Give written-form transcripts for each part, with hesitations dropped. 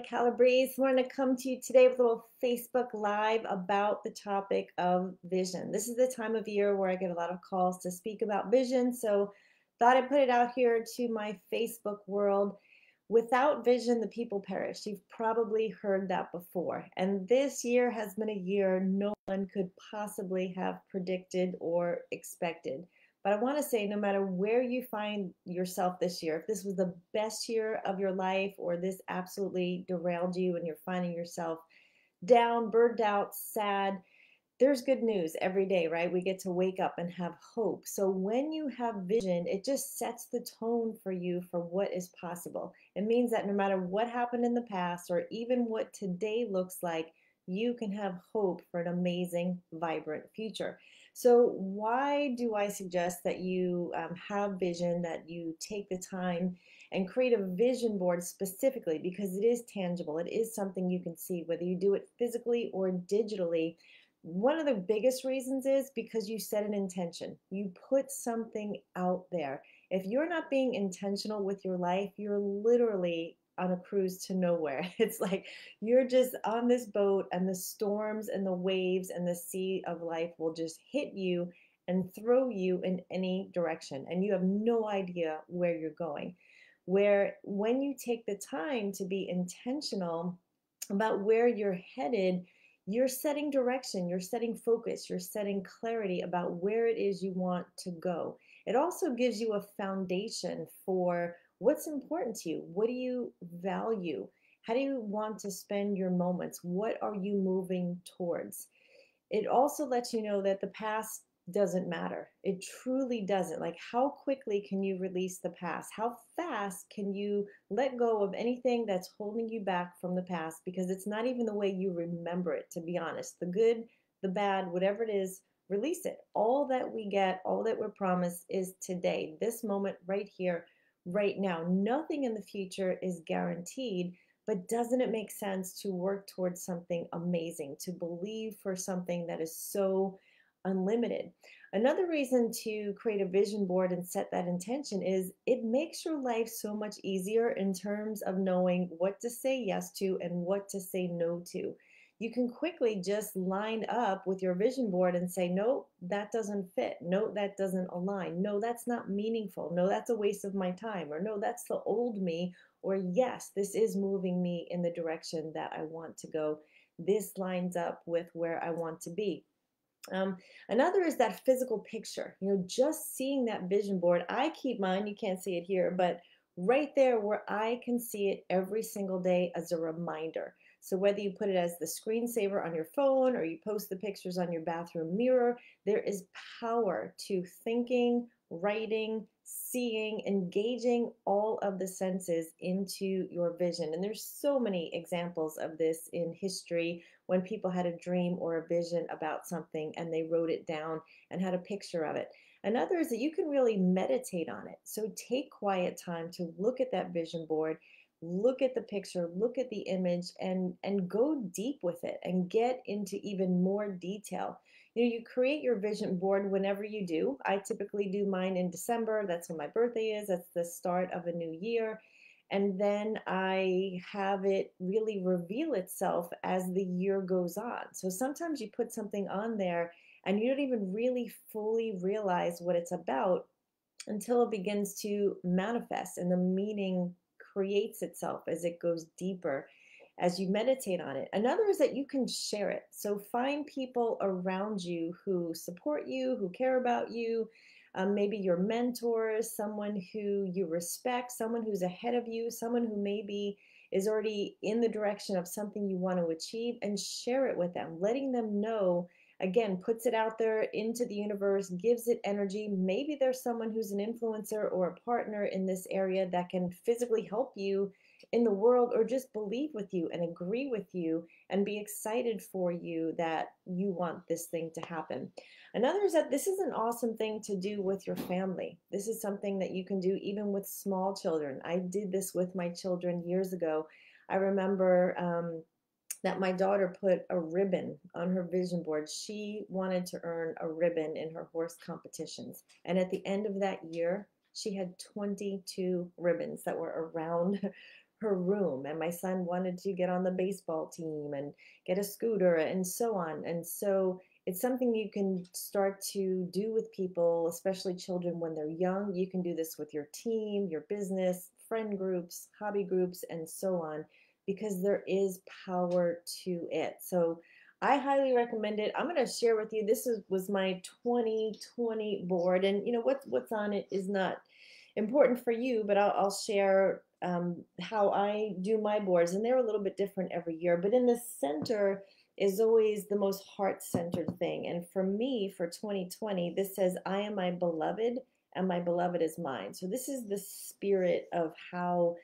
Calabrese. I want to come to you today with a little Facebook Live about the topic of vision. This is the time of year where I get a lot of calls to speak about vision, so thought I'd put it out here to my Facebook world. Without vision, the people perish. You've probably heard that before. And this year has been a year no one could possibly have predicted or expected. But I want to say, no matter where you find yourself this year, if this was the best year of your life or this absolutely derailed you and you're finding yourself down, burned out, sad, there's good news every day, right? We get to wake up and have hope. So when you have vision, it just sets the tone for you for what is possible. It means that no matter what happened in the past or even what today looks like, you can have hope for an amazing, vibrant future. So, why do I suggest that you have vision, that you take the time and create a vision board specifically because it is tangible? It is something you can see, whether you do it physically or digitally. One of the biggest reasons is because you set an intention. You put something out there. If you're not being intentional with your life, you're literally on a cruise to nowhere. It's like you're just on this boat, and the storms and the waves and the sea of life will just hit you and throw you in any direction, and you have no idea where you're going. Where when you take the time to be intentional about where you're headed, you're setting direction, you're setting focus, you're setting clarity about where it is you want to go. It also gives you a foundation for what's important to you. What do you value? How do you want to spend your moments? What are you moving towards? It also lets you know that the past doesn't matter. It truly doesn't. Like, how quickly can you release the past? How fast can you let go of anything that's holding you back from the past? Because it's not even the way you remember it, to be honest. The good, the bad, whatever it is, release it. All that we get, all that we're promised is today, this moment right here, right now. Nothing in the future is guaranteed. But doesn't it make sense to work towards something amazing, to believe for something that is so unlimited? Another reason to create a vision board and set that intention is it makes your life so much easier in terms of knowing what to say yes to and what to say no to. You can quickly just line up with your vision board and say, no, that doesn't fit. No, that doesn't align. No, that's not meaningful. No, that's a waste of my time. Or no, that's the old me. Or yes, this is moving me in the direction that I want to go. This lines up with where I want to be. Um, Another is that physical picture. Just seeing that vision board. I keep mine, you can't see it here, but right there where I can see it every single day as a reminder. So whether you put it as the screensaver on your phone or you post the pictures on your bathroom mirror, there is power to thinking, writing, seeing, engaging all of the senses into your vision. And there's so many examples of this in history when people had a dream or a vision about something and they wrote it down and had a picture of it. Another is that you can really meditate on it. So take quiet time to look at that vision board, look at the picture, look at the image, and go deep with it and get into even more detail. You create your vision board whenever you do. I typically do mine in December. That's when my birthday is. That's the start of a new year. And then I have it really reveal itself as the year goes on. So sometimes you put something on there and you don't even really fully realize what it's about until it begins to manifest and the meaning creates itself as it goes deeper as you meditate on it. Another is that you can share it. So find people around you who support you, who care about you, maybe your mentors, someone who you respect, someone who's ahead of you, someone who maybe is already in the direction of something you want to achieve, and share it with them, letting them know. Again, puts it out there into the universe, gives it energy. Maybe there's someone who's an influencer or a partner in this area that can physically help you in the world, or just believe with you and agree with you and be excited for you that you want this thing to happen. Another is that this is an awesome thing to do with your family. This is something that you can do even with small children. I did this with my children years ago. I remember that my daughter put a ribbon on her vision board. She wanted to earn a ribbon in her horse competitions. And at the end of that year, she had 22 ribbons that were around her room, and my son wanted to get on the baseball team and get a scooter and so on. And so it's something you can start to do with people, especially children when they're young. You can do this with your team, your business, friend groups, hobby groups, and so on, because there is power to it. So I highly recommend it. I'm going to share with you. Was my 2020 board, and what's on it is not important for you, but I'll share how I do my boards, and they're a little bit different every year. But in the center is always the most heart-centered thing. And for me, for 2020, this says, "I am my beloved, and my beloved is mine." So this is the spirit of how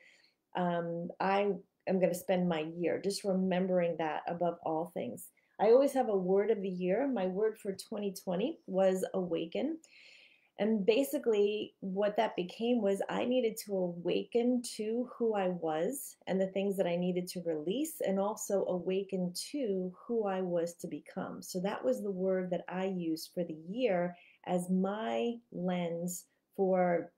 I am going to spend my year, just remembering that above all things. I always have a word of the year. My word for 2020 was awaken. And basically, what that became was I needed to awaken to who I was and the things that I needed to release, and also awaken to who I was to become. So that was the word that I used for the year as my lens for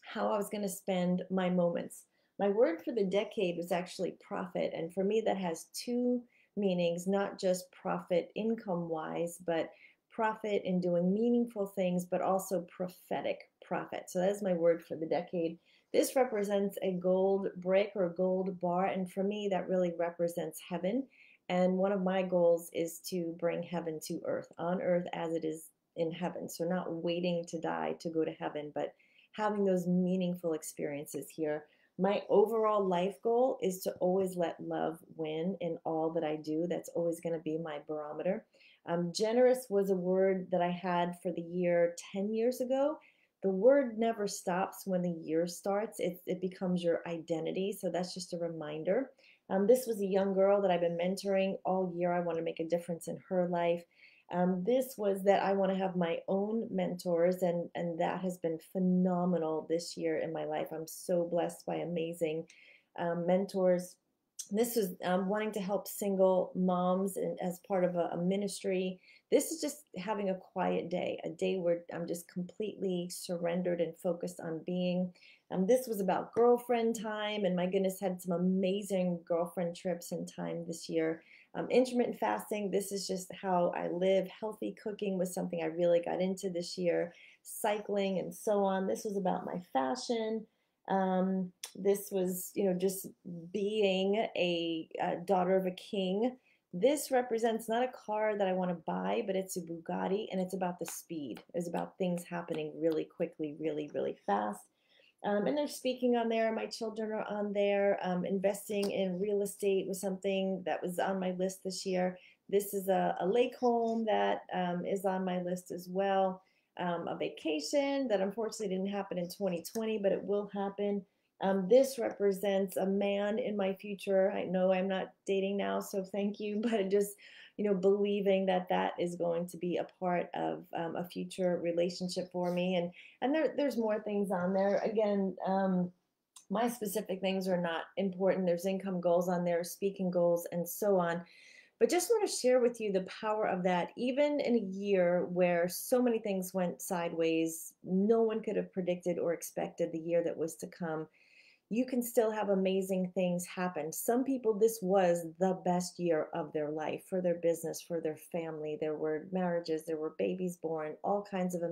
how I was going to spend my moments. My word for the decade was actually profit. And for me, that has two meanings, not just profit income wise, but profit in doing meaningful things, but also prophetic profit. So that is my word for the decade. This represents a gold brick or gold bar. And for me, that really represents heaven. And one of my goals is to bring heaven to earth, on earth as it is in heaven. So not waiting to die to go to heaven, but having those meaningful experiences here. My overall life goal is to always let love win in all that I do. That's always going to be my barometer. Generous was a word that I had for the year 10 years ago. The word never stops when the year starts, it becomes your identity. So that's just a reminder. This was a young girl that I've been mentoring all year. I want to make a difference in her life. This was that I want to have my own mentors, and that has been phenomenal this year in my life. I'm so blessed by amazing mentors. This is wanting to help single moms and as part of a ministry. This is just having a quiet day, a day where I'm just completely surrendered and focused on being. This was about girlfriend time, and my goodness, had some amazing girlfriend trips and time this year. Intermittent fasting, this is just how I live. Healthy cooking was something I really got into this year. Cycling and so on. This was about my fashion. This was, just being a daughter of a king. This represents not a car that I want to buy, but it's a Bugatti, and it's about the speed. It's about things happening really quickly, really, really fast. And they're speaking on there. My children are on there. Investing in real estate was something that was on my list this year. This is a lake home that is on my list as well. A vacation that unfortunately didn't happen in 2020, but it will happen. This represents a man in my future. I know I'm not dating now, so thank you, but just believing that that is going to be a part of a future relationship for me. And there's more things on there. Again, my specific things are not important. There's income goals on there, speaking goals, and so on. But just want to share with you the power of that. Even in a year where so many things went sideways, no one could have predicted or expected the year that was to come, you can still have amazing things happen. Some people, this was the best year of their life for their business, for their family. There were marriages, there were babies born, all kinds of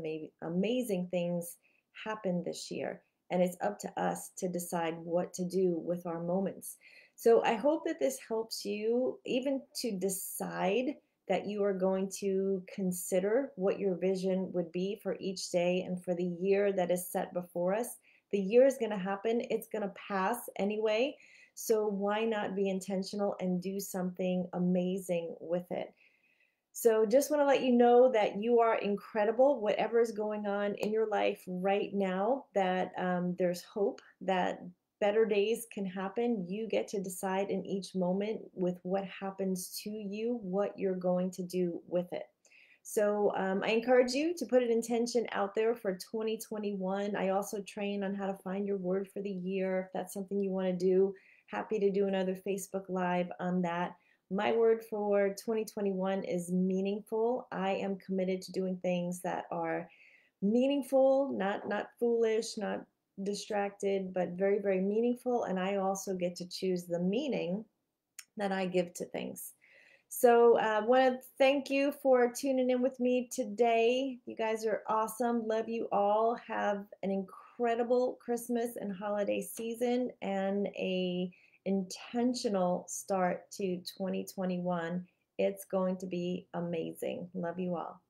amazing things happened this year. And it's up to us to decide what to do with our moments. So I hope that this helps you even to decide that you are going to consider what your vision would be for each day and for the year that is set before us. The year is going to happen. It's going to pass anyway. So why not be intentional and do something amazing with it? So just want to let you know that you are incredible, whatever is going on in your life right now, that there's hope, that better days can happen. You get to decide in each moment with what happens to you, what you're going to do with it. So I encourage you to put an intention out there for 2021. I also train on how to find your word for the year. If that's something you want to do, happy to do another Facebook Live on that. My word for 2021 is meaningful. I am committed to doing things that are meaningful, not foolish, not distracted, but very, very meaningful. And I also get to choose the meaning that I give to things. So I want to thank you for tuning in with me today. You guys are awesome. Love you all. Have an incredible Christmas and holiday season and a intentional start to 2021. It's going to be amazing. Love you all.